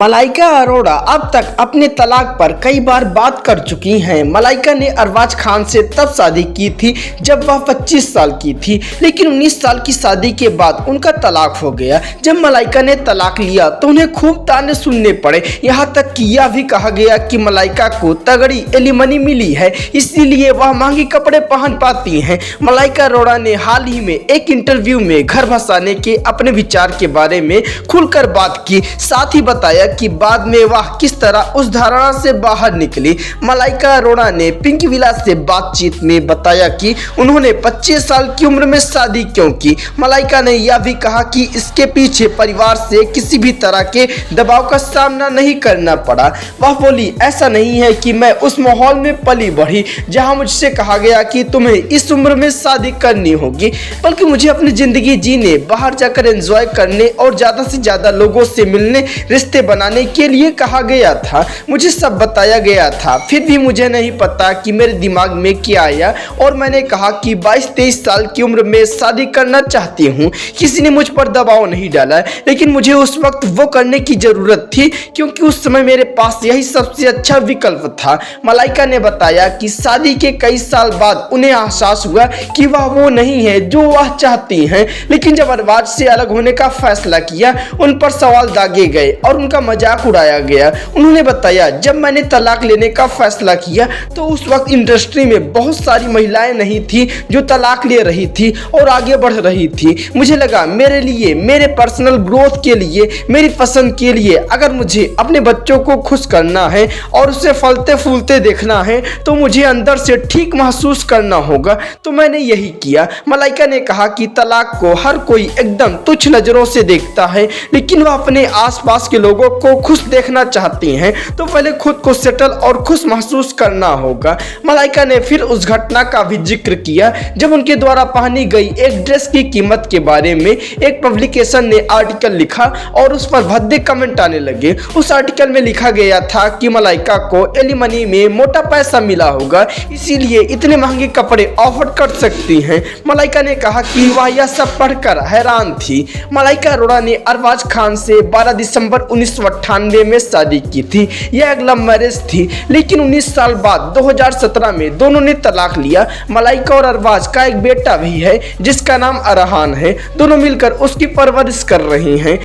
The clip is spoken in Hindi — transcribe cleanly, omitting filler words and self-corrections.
मलाइका अरोड़ा अब तक अपने तलाक पर कई बार बात कर चुकी हैं। मलाइका ने अरबाज खान से तब शादी की थी जब वह 25 साल की थी, लेकिन 19 साल की शादी के बाद उनका तलाक हो गया। जब मलाइका ने तलाक लिया तो उन्हें खूब ताने सुनने पड़े, यहाँ तक कि यह भी कहा गया कि मलाइका को तगड़ी एलिमनी मिली है, इसीलिए वह महंगे कपड़े पहन पाती हैं। मलाइका अरोड़ा ने हाल ही में एक इंटरव्यू में घर भसाने के अपने विचार के बारे में खुलकर बात की, साथ ही बताया कि बाद में वह किस तरह उस धारणा से बाहर निकली। मलाइका अरोड़ा ने पिंक विला से बातचीत में बताया कि उन्होंने 25 साल की उम्र में शादी क्यों की। मलाइका ने यह भी कहा कि इसके पीछे परिवार से किसी भी तरह के दबाव का सामना नहीं करना पड़ा। वह बोली, ऐसा नहीं है कि मैं उस माहौल में पली बढ़ी जहां मुझसे कहा गया कि तुम्हें इस उम्र में शादी करनी होगी, बल्कि मुझे अपनी जिंदगी जीने, बाहर जाकर एंजॉय करने और ज्यादा से ज्यादा लोगों से मिलने, रिश्ते बनाने के लिए कहा गया था। मुझे सब बताया गया था, फिर भी मुझे नहीं पता कि मेरे दिमाग में क्या आया और मैंने कहा कि 22-23 साल की उम्र में शादी करना चाहती हूँ। किसी ने मुझ पर दबाव नहीं डाला, लेकिन मुझे उस वक्त वो करने की जरूरत थी क्योंकि उस समय मेरे पास यही सबसे अच्छा विकल्प था। मलाइका ने बताया कि शादी के कई साल बाद उन्हें एहसास हुआ कि वह वो नहीं है जो वह चाहती हैं, लेकिन जब अरबाज से अलग होने का फैसला किया, उन पर सवाल दागे गए और उनका मजाक उड़ाया गया। उन्होंने बताया, जब मैंने तलाक लेने का फैसला किया तो उस वक्त इंडस्ट्री में बहुत सारी महिलाएं नहीं थी जो तलाक ले रही थी और आगे बढ़ रही थी। मुझे लगा मेरे लिए, मेरे पर्सनल ग्रोथ के लिए, मेरी पसंद के लिए, अगर मुझे अपने बच्चों को खुश करना है और उसे फलते फूलते देखना है तो मुझे अंदर से ठीक महसूस करना होगा, तो मैंने यही किया। मलाइका ने कहा कि तलाक को हर कोई एकदम तुच्छ नजरों से देखता है, लेकिन वह अपने आसपास के लोगों को खुश देखना चाहती हैं, तो पहले खुद को सेटल और खुश महसूस करना होगा। मलाइका ने फिर उस घटना का भी जिक्र किया जब उनके द्वारा पहनी गई एक ड्रेस की कीमत के बारे में एक पब्लिकेशन ने आर्टिकल लिखा और उस पर भद्दे कमेंट आने लगे। उस आर्टिकल में लिखा गया था कि मलाइका को एलिमनी में मोटा पैसा मिला होगा, इसीलिए इतने महंगे कपड़े ऑफर कर सकती हैं। मलाइका ने कहा कि वह यह सब पढ़कर हैरान थी। मलाइका अरोड़ा ने अरबाज खान से 12 दिसंबर 1998 में शादी की थी। यह एक लव मैरिज थी, लेकिन 19 साल बाद 2017 में दोनों ने तलाक लिया। मलाइका और अरबाज का एक बेटा भी है जिसका नाम अरहान है। दोनों मिलकर उसकी परवरिश कर रही हैं।